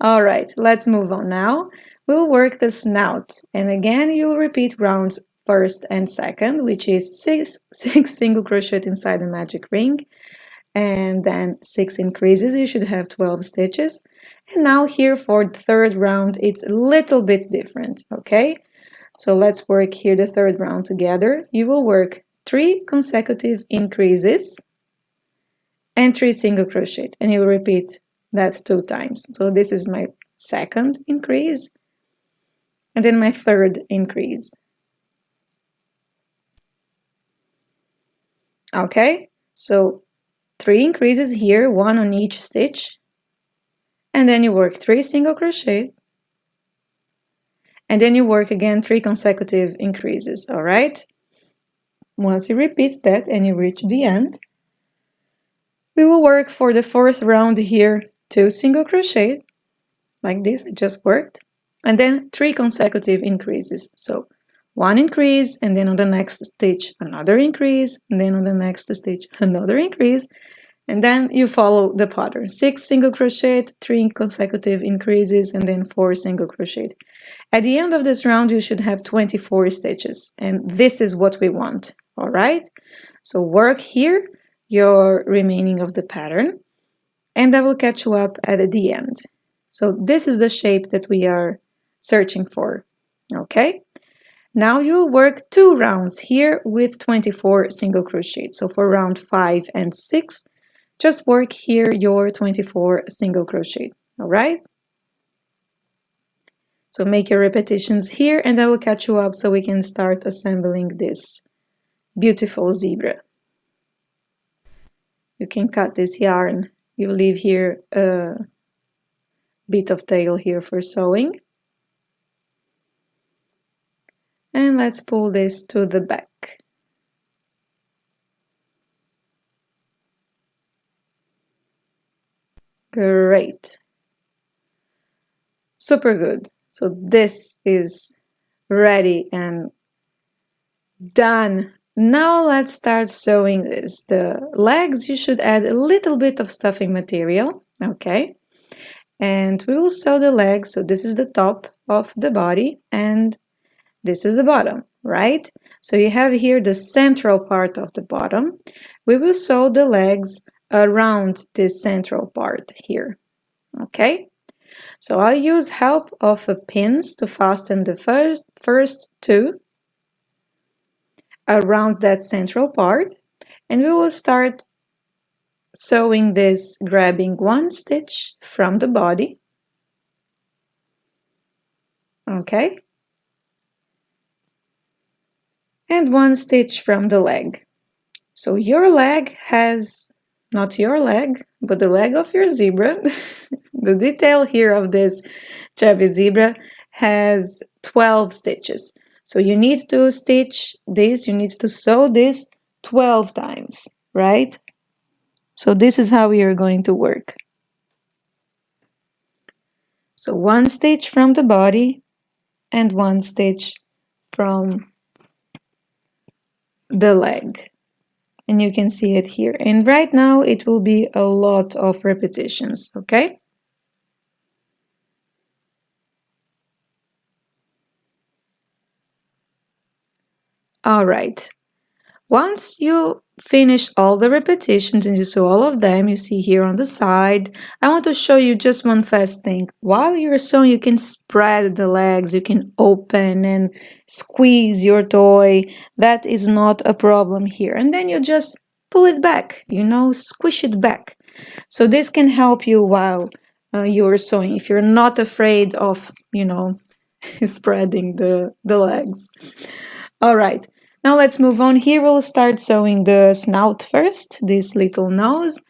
All right, let's move on now. We'll work the snout, and again you'll repeat rounds first and second, which is six single crochet inside the magic ring, and then 6 increases. You should have 12 stitches. And now here for the third round, it's a little bit different, okay? So let's work here the third round together. You will work 3 consecutive increases and 3 single crochet, and you'll repeat that 2 times. So this is my second increase, and then my third increase. Okay, so 3 increases here, 1 on each stitch, and then you work 3 single crochet, and then you work again 3 consecutive increases. All right, once you repeat that and you reach the end, we will work for the fourth round here 2 single crochet like this I just worked, and then 3 consecutive increases. So 1 increase, and then on the next stitch another increase, and then on the next stitch another increase, and then you follow the pattern: 6 single crochet, 3 consecutive increases, and then 4 single crochet. At the end of this round you should have 24 stitches, and this is what we want. All right, so work here your remaining of the pattern, and I will catch you up at the end. So this is the shape that we are searching for. Okay, now you'll work 2 rounds here with 24 single crochet. So for round 5 and 6, just work here your 24 single crochet. All right, so make your repetitions here, and I will catch you up so we can start assembling this beautiful zebra. You can cut this yarn. You leave here a bit of tail here for sewing. And let's pull this to the back. Great. Super good. So this is ready and done. Now let's start sewing this. The legs, you should add a little bit of stuffing material, okay? And we will sew the legs. So this is the top of the body and this is the bottom, right? So you have here the central part of the bottom. We will sew the legs around this central part here, okay? So I'll use help of pins to fasten the first 2 around that central part, and we will start sewing this, grabbing 1 stitch from the body, okay, and 1 stitch from the leg. So your leg has, not your leg, but the leg of your zebra, the detail here of this chubby zebra has 12 stitches. So you need to stitch this, you need to sew this 12 times, right? So this is how we are going to work. So 1 stitch from the body and 1 stitch from the leg. And you can see it here. And right now it will be a lot of repetitions, okay? All right. Once you finish all the repetitions and you sew all of them, you see here on the side, I want to show you just one fast thing. While you're sewing, you can spread the legs, you can open and squeeze your toy. That is not a problem here. And then you just pull it back, you know, squish it back. So this can help you while you're sewing, if you're not afraid of, you know, spreading the legs. All right. Now let's move on. Here we'll start sewing the snout first, this little nose.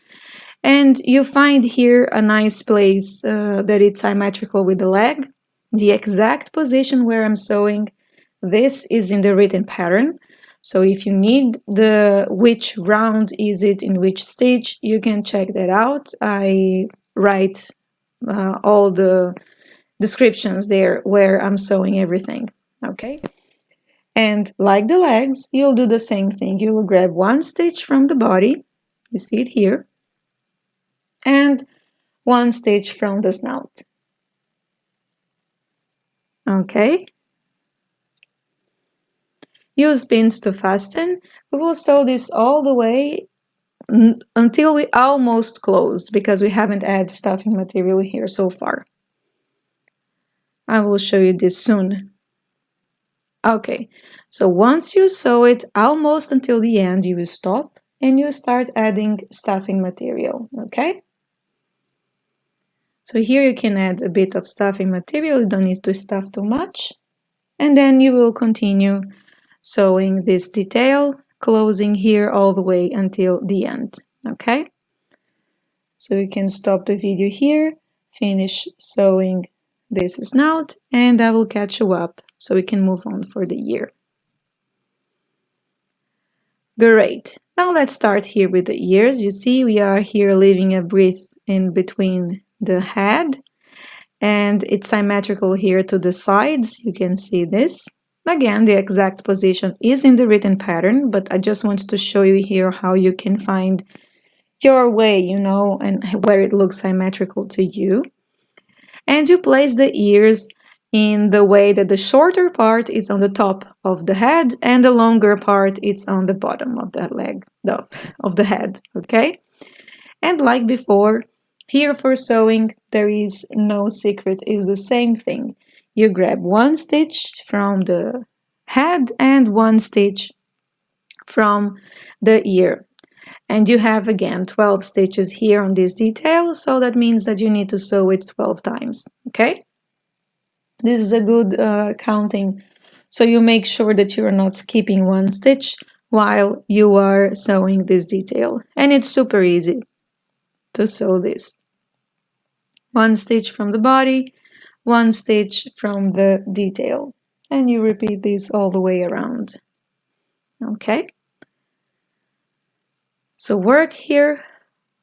And you find here a nice place that it's symmetrical with the leg. The exact position where I'm sewing, this is in the written pattern. So if you need the which round is it in which stitch, you can check that out. I write all the descriptions there where I'm sewing everything, okay? And like the legs, you'll do the same thing. You'll grab 1 stitch from the body, you see it here, and 1 stitch from the snout. Okay. Use pins to fasten. We will sew this all the way until we almost closed because we haven't added stuffing material here so far. I will show you this soon. Okay, so once you sew it almost until the end, you will stop and you start adding stuffing material, okay? So here you can add a bit of stuffing material, you don't need to stuff too much. And then you will continue sewing this detail, closing here all the way until the end, okay? So you can stop the video here, finish sewing this snout, and I will catch you up so we can move on for the ear. Great. Now let's start here with the ears. You see we are here leaving a breath in between the head, and it's symmetrical here to the sides. You can see this. Again, the exact position is in the written pattern, but I just want to show you here how you can find your way, you know, and where it looks symmetrical to you. And you place the ears in the way that the shorter part is on the top of the head and the longer part is on the bottom of the leg, no, of the head, okay? And like before, here for sewing, there is no secret, it's the same thing. You grab one stitch from the head and one stitch from the ear. And you have again 12 stitches here on this detail, so that means that you need to sew it 12 times, okay? This is a good counting, so you make sure that you are not skipping one stitch while you are sewing this detail. And it's super easy to sew this. One stitch from the body, one stitch from the detail. And you repeat this all the way around. Okay? So work here,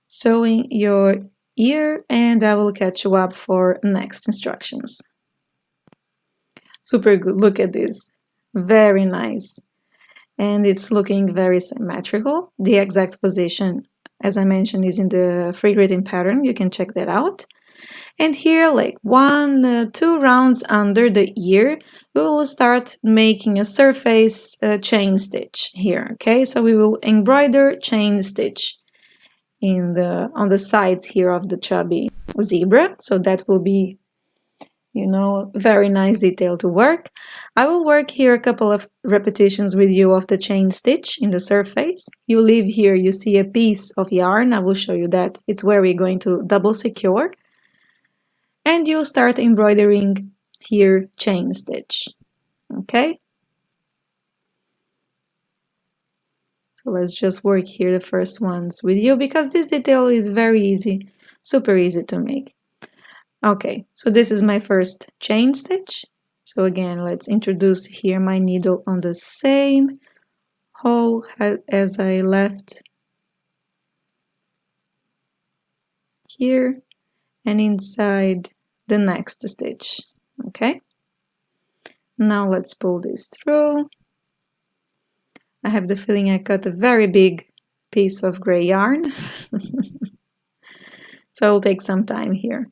sewing your ear, and I will catch you up for next instructions. Super good, look at this, very nice. And it's looking very symmetrical. The exact position, as I mentioned, is in the free written pattern, you can check that out. And here, like 2 rounds under the ear, we will start making a surface chain stitch here, okay? So we will embroider chain stitch on the sides here of the chubby zebra, so that will be, you know, very nice detail to work. I will work here a couple of repetitions with you of the chain stitch in the surface. You leave here, you see a piece of yarn. I will show you that. It's where we're going to double secure. And you'll start embroidering here chain stitch. Okay? So let's just work here the first ones with you because this detail is very easy, super easy to make. Okay, so this is my first chain stitch. So again, let's introduce here my needle on the same hole as I left here and inside the next stitch. Okay, now let's pull this through. I have the feeling I cut a very big piece of gray yarn, so it'll take some time here.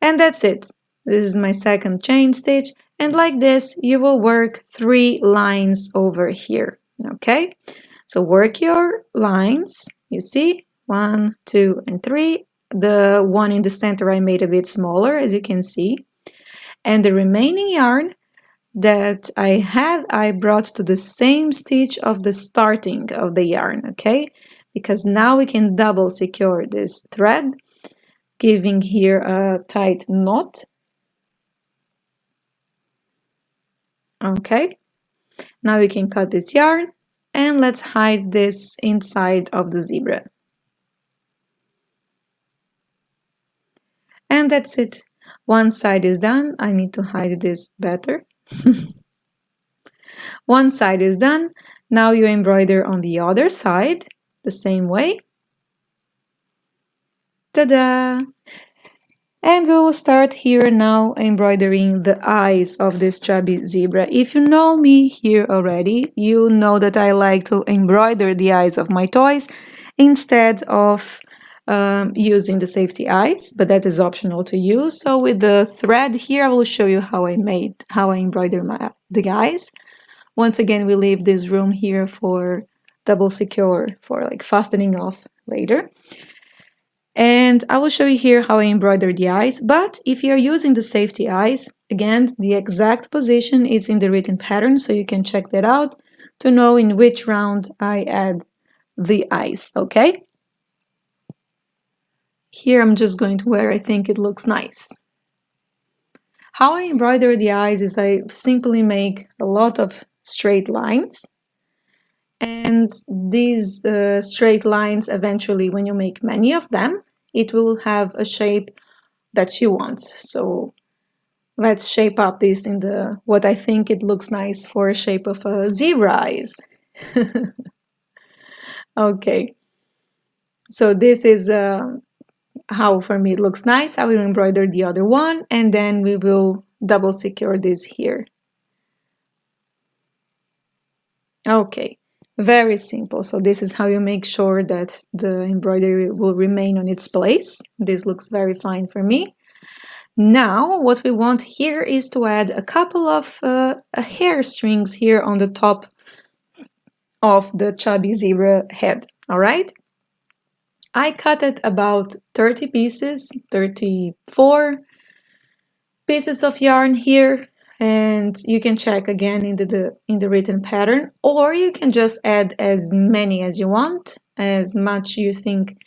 And that's it. This is my second chain stitch, and like this you will work 3 lines over here. Okay, so work your lines. You see 1, 2, and 3. The one in the center I made a bit smaller, as you can see, and the remaining yarn that I brought to the same stitch of the starting of the yarn. Okay, because now we can double secure this thread, giving here a tight knot. Okay, now we can cut this yarn and let's hide this inside of the zebra. And that's it. One side is done. I need to hide this better. One side is done. Now you embroider on the other side the same way. Ta-da! And we will start here now embroidering the eyes of this chubby zebra. If you know me here already, you know that I like to embroider the eyes of my toys instead of using the safety eyes, but that is optional to use. So with the thread here, I will show you how I embroider the eyes. Once again, we leave this room here for double secure, for like fastening off later. And I will show you here how I embroider the eyes, but if you're using the safety eyes, again, the exact position is in the written pattern, so you can check that out to know in which round I add the eyes, okay? Here I'm just going to where I think it looks nice. How I embroider the eyes is I simply make a lot of straight lines. And these straight lines, eventually, when you make many of them, it will have a shape that you want. So let's shape up this in what I think it looks nice for a shape of a zebra eyes. Okay. So this is how for me it looks nice. I will embroider the other one, and then we will double secure this here. Okay. Very simple. So this is how you make sure that the embroidery will remain on its place. This looks very fine for me. Now what we want here is to add a couple of hair strings here on the top of the chubby zebra head. All right. I cut it about 30 pieces, 34 pieces of yarn here. And you can check again in the written pattern, or you can just add as many as you want, as much you think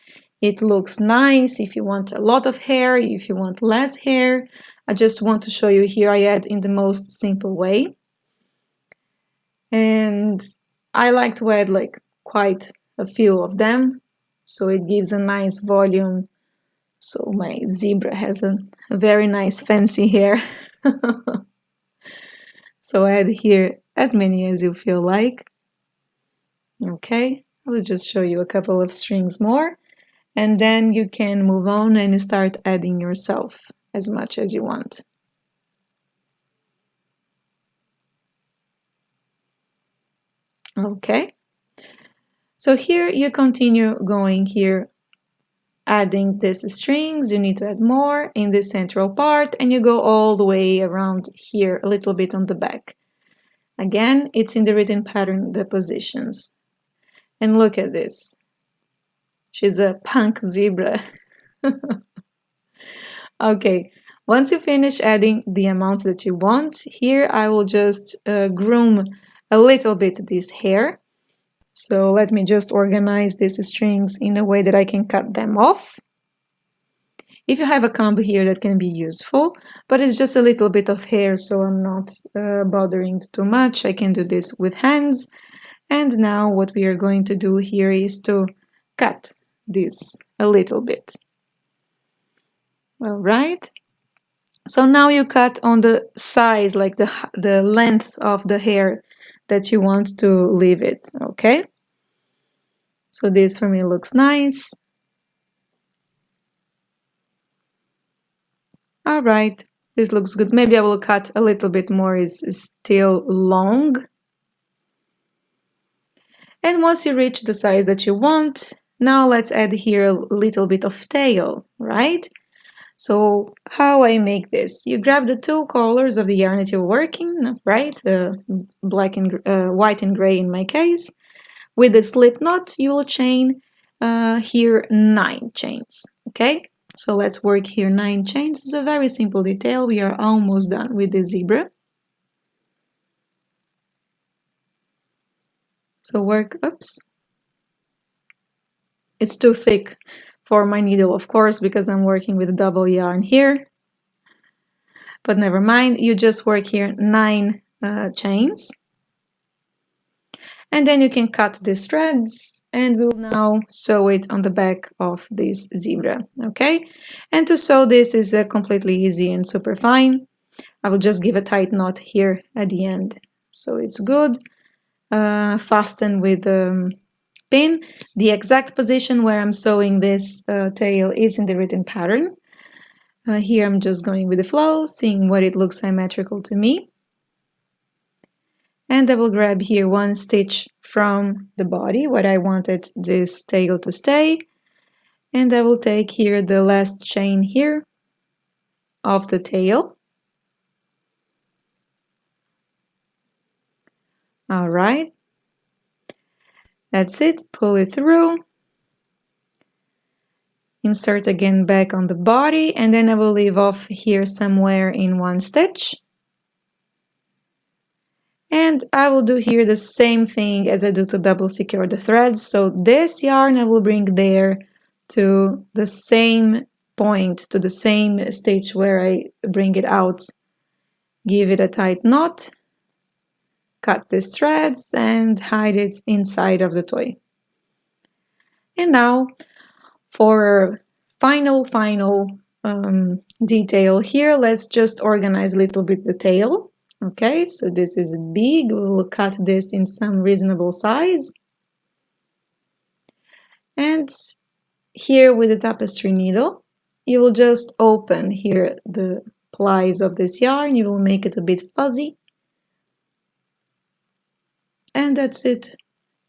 it looks nice. If you want a lot of hair, if you want less hair, I just want to show you here I add in the most simple way. And I like to add like quite a few of them, so it gives a nice volume. So my zebra has a very nice fancy hair. So add here as many as you feel like. Okay, I will just show you a couple of strings more, and then you can move on and start adding yourself as much as you want. Okay, so here you continue going here, adding these strings. You need to add more in the central part, and you go all the way around here a little bit on the back. Again, it's in the written pattern, the positions. And look at this. She's a punk zebra. Okay, once you finish adding the amounts that you want, here I will just groom a little bit this hair. So let me just organize these strings in a way that I can cut them off. If you have a comb here, that can be useful, but it's just a little bit of hair, so I'm not bothering too much. I can do this with hands. And now what we are going to do here is to cut this a little bit. All right. So now you cut on the size, like the length of the hair that you want to leave it, okay? So this for me looks nice. All right, this looks good. Maybe I will cut a little bit more, is still long. And once you reach the size that you want, now let's add here a little bit of tail, right? So how I make this? You grab the two colors of the yarn that you're working, right? Black and white and gray in my case. With the slip knot, you will chain here 9 chains, okay? So let's work here 9 chains. It's a very simple detail. We are almost done with the zebra. So work, oops. It's too thick for my needle, of course, because I'm working with double yarn here. But never mind, you just work here 9 chains. And then you can cut these threads, and we'll now sew it on the back of this zebra, okay? And to sew this is completely easy and super fine. I will just give a tight knot here at the end, so it's good. Fasten with pin. The exact position where I'm sewing this tail is in the written pattern. Here I'm just going with the flow, seeing what it looks symmetrical to me. And I will grab here 1 stitch from the body, where I wanted this tail to stay. And I will take here the last chain here of the tail. All right. That's it. Pull it through. Insert again back on the body, and then I will leave off here somewhere in one stitch. And I will do here the same thing as I do to double secure the threads. So this yarn I will bring there to the same point, to the same stitch where I bring it out. Give it a tight knot, cut these threads and hide it inside of the toy. And now for final detail here, let's just organize a little bit the tail. Okay, so this is big. We will cut this in some reasonable size. And here with the tapestry needle, you will just open here the plies of this yarn. You will make it a bit fuzzy. And that's it.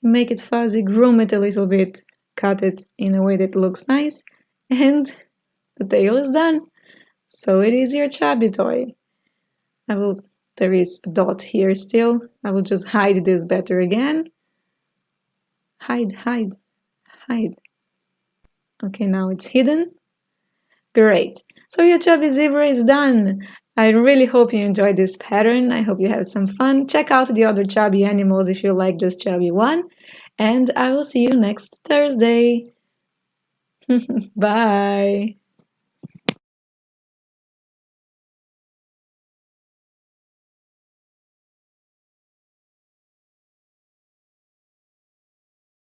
Make it fuzzy, groom it a little bit, cut it in a way that looks nice, and the tail is done. So it is your chubby toy. There is a dot here still. I will just hide this better again. Hide. Okay, now it's hidden. Great. So your chubby zebra is done. I really hope you enjoyed this pattern. I hope you had some fun. Check out the other chubby animals if you like this chubby one. And I will see you next Thursday. Bye.